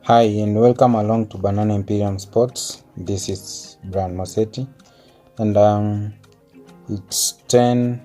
Hi and welcome along to Banana Imperium Sports. This is Brian Mosetti and it's 10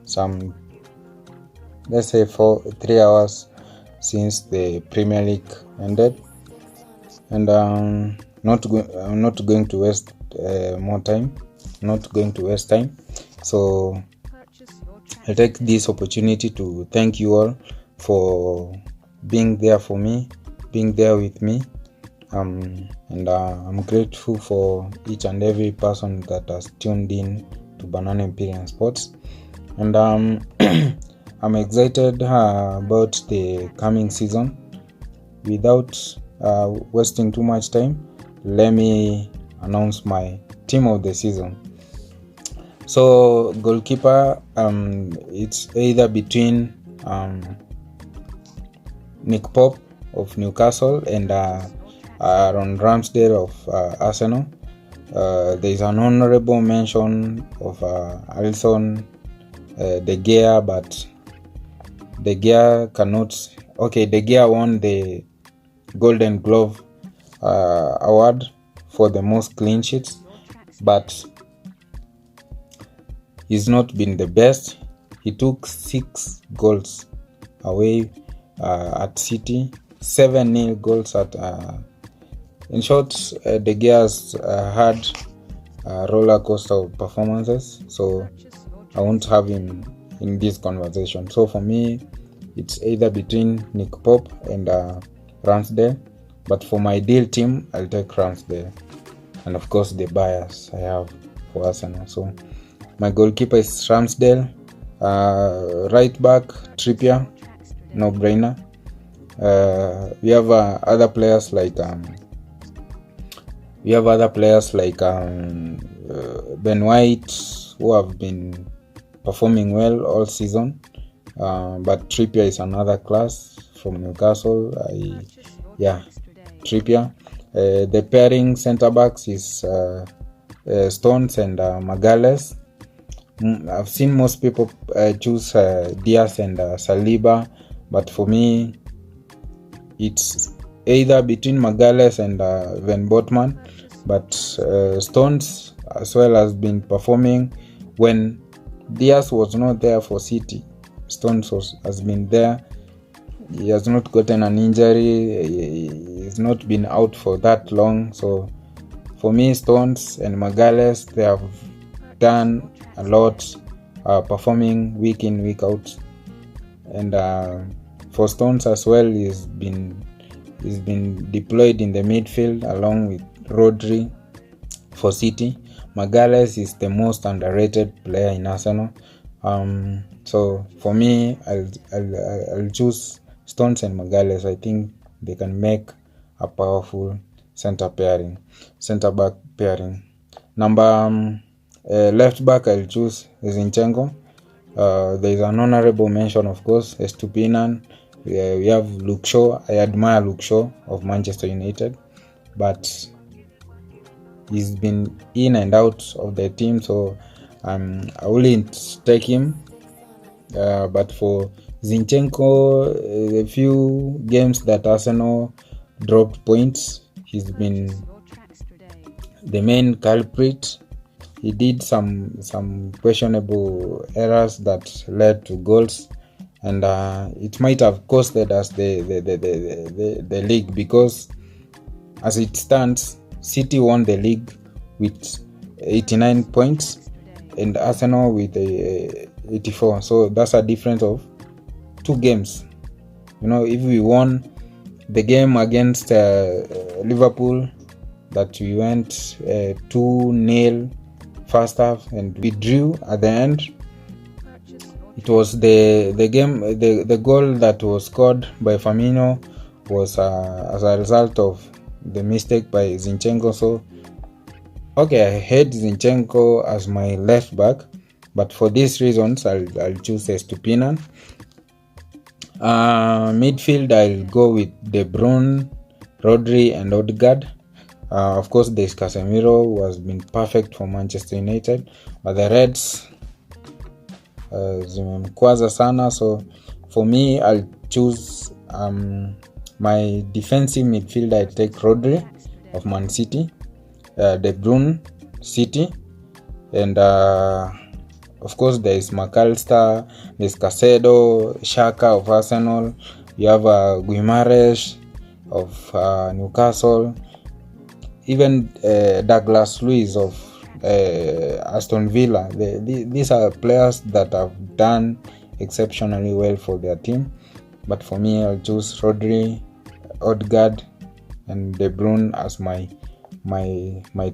some let's say 3 hours since the Premier League ended, and I'm not going to waste time, so I take this opportunity to thank you all for being there for me, being there with me, and I'm grateful for each and every person that has tuned in to Banana Imperium Sports, and I'm excited about the coming season. Without wasting too much time, let me announce my team of the season. So goalkeeper, it's either between Nick Pope of Newcastle and Aaron Ramsdale of Arsenal. There is an honorable mention of Alisson De Gea, but De Gea cannot. Okay, De Gea won the Golden Glove award for the most clean sheets, but he's not been the best. He took 6 goals away at City, 7-0 goals at in short, De Gea's had roller coaster of performances, so I won't have him in this conversation. So for me, it's either between Nick Pope and Ramsdale, but for my ideal team, I'll take Ramsdale, and of course the bias I have for Arsenal. So my goalkeeper is Ramsdale. Right back, Trippier, no brainer. We have other players like Ben White, who have been performing well all season, but Trippier is another class from Newcastle. Trippier. The pairing centre backs is Stones and Magalhaes. I've seen most people choose Diaz and Saliba, but for me it's either between Magalhaes and Van Botman, but Stones as well has been performing. When Diaz was not there for City, Stones has been there. He has not gotten an injury, he's not been out for that long, so for me Stones and Magalhaes, they have done a lot, performing week in week out, and for Stones as well, he's been deployed in the midfield along with Rodri for City. Magalhaes is the most underrated player in Arsenal, so for me I'll choose Stones and Magalhaes. I think they can make a powerful centre back pairing. Number left back, I'll choose Zinchenko. There is an honorable mention, of course, Estupinan. We have Luke Shaw. I admire Luke Shaw of Manchester United, but he's been in and out of the team, so I wouldn't take him. But for Zinchenko, a few games that Arsenal dropped points, he's been the main culprit. He did some questionable errors that led to goals, and it might have costed us the league, because as it stands, City won the league with 89 points and Arsenal with 84. So that's a difference of 2 games. If we won the game against Liverpool, that we went 2-0 first half and we drew at the end, it was the game, the goal that was scored by Firmino was as a result of the mistake by Zinchenko. So okay, I hate Zinchenko as my left back, but for these reasons I'll choose Estupinan. Midfield, I'll go with De Bruyne, Rodri and Odegaard. Of course, there's Casemiro, who has been perfect for Manchester United, but the Reds zimemkwaza sana. So for me, I'll choose My defensive midfield, I take Rodri of Man City, De Bruyne, City, and of course there is McAllister, there's Caicedo, Xhaka of Arsenal, you have Guimaraes of Newcastle, even Douglas Luiz of Aston Villa. These are players that have done exceptionally well for their team, but for me I'll choose Rodri, Odegaard, and De Bruyne as my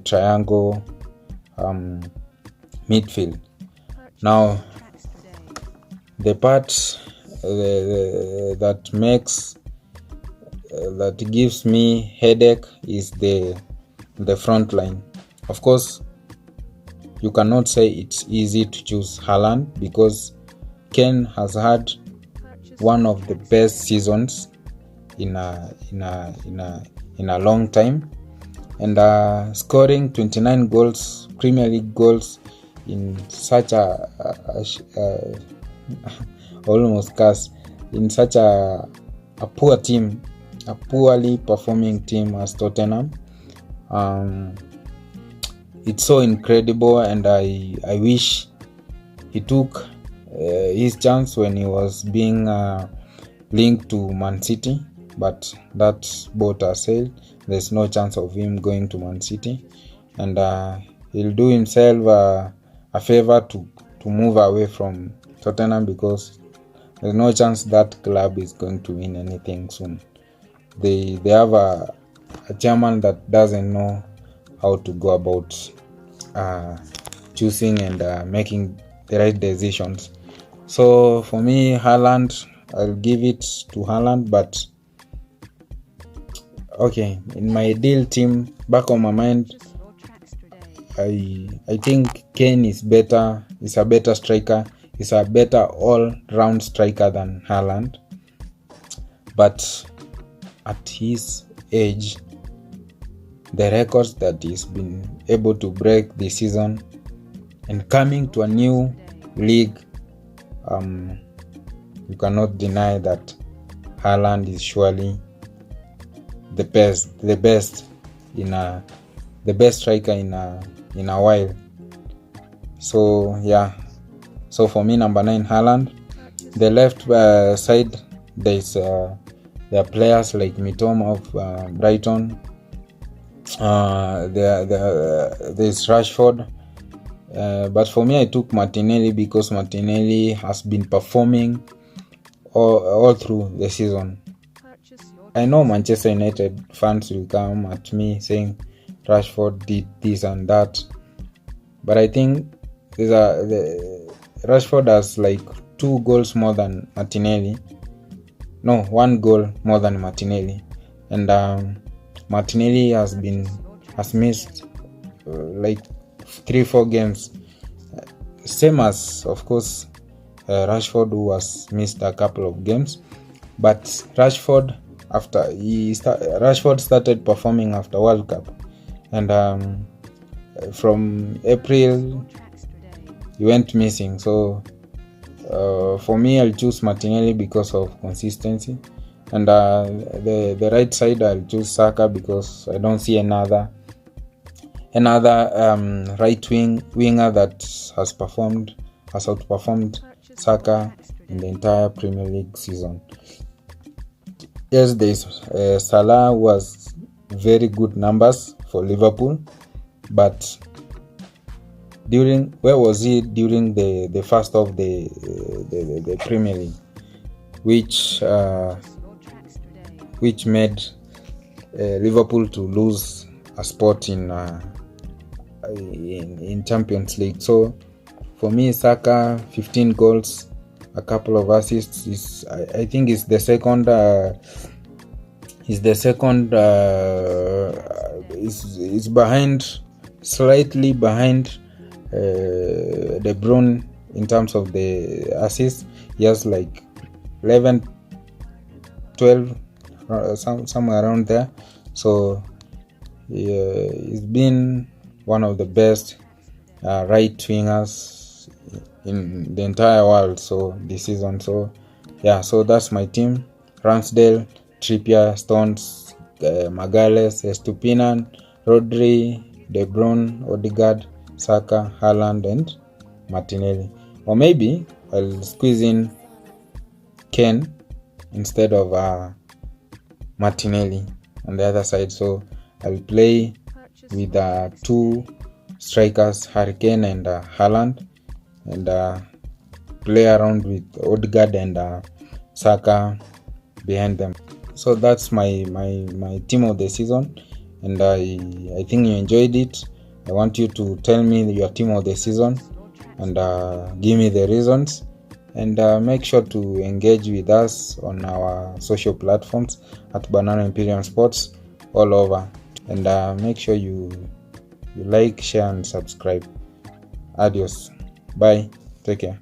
triangle midfield. Now the part that makes that gives me headache is the front line. Of course, you cannot say it's easy to choose Haaland because Kane has had one of the best seasons in a long time, and scoring 29 goals, Premier League goals, in such a almost cast in such a poor team, a poorly performing team as Tottenham. It's so incredible, and I wish he took his chance when he was being linked to Man City, but that boat has sailed. There's no chance of him going to Man City, and he'll do himself a favor to move away from Tottenham, because there's no chance that club is going to win anything soon. They have a chairman that doesn't know how to go about choosing and making the right decisions. So for me, Haaland, I'll give it to Haaland, but okay, in my ideal team, back on my mind, I think Kane is better. He's a better striker. He's a better all-round striker than Haaland. But at his age, the records that he's been able to break this season and coming to a new league, you cannot deny that Haaland is surely the best striker in a while. So yeah, so for me, number 9, Haaland. The left side, there are players like Mitoma of Brighton. There's Rashford. But for me, I took Martinelli because Martinelli has been performing all through the season. I know Manchester United fans will come at me saying Rashford did this and that, but I think Rashford has like 2 goals more than Martinelli. No, 1 goal more than Martinelli, and Martinelli has missed like 3-4 games, same as of course Rashford, who has missed a couple of games. But Rashford started performing after World Cup, and from April he went missing. So for me, I'll choose Martinelli because of consistency, and the right side, I'll choose Saka because I don't see another right winger that has outperformed Saka in the entire Premier League season. Yes, there's Salah, who has very good numbers for Liverpool, but where was he during the first of the Premier League, which made Liverpool to lose a spot in Champions League. So for me, Saka, 15 goals, a couple of assists, I think is the second. Is behind, slightly behind De Bruyne in terms of the assists. He has like 11, 12, somewhere around there. So he's been one of the best right wingers in the entire world, so this season. So yeah, so that's my team: Ramsdale, Trippier, Stones, Magalhaes, Estupinan, Rodri, De Bruyne, Odegaard, Saka, Haaland, and Martinelli. Or maybe I'll squeeze in Kane instead of Martinelli on the other side. So I'll play with two strikers, Harry Kane and Haaland, and play around with Odegaard and Saka behind them. So that's my team of the season, and I think you enjoyed it. I want you to tell me your team of the season and give me the reasons, and make sure to engage with us on our social platforms at Banana Imperium Sports all over, and make sure you like, share, and subscribe. Adios. Bye. Take care.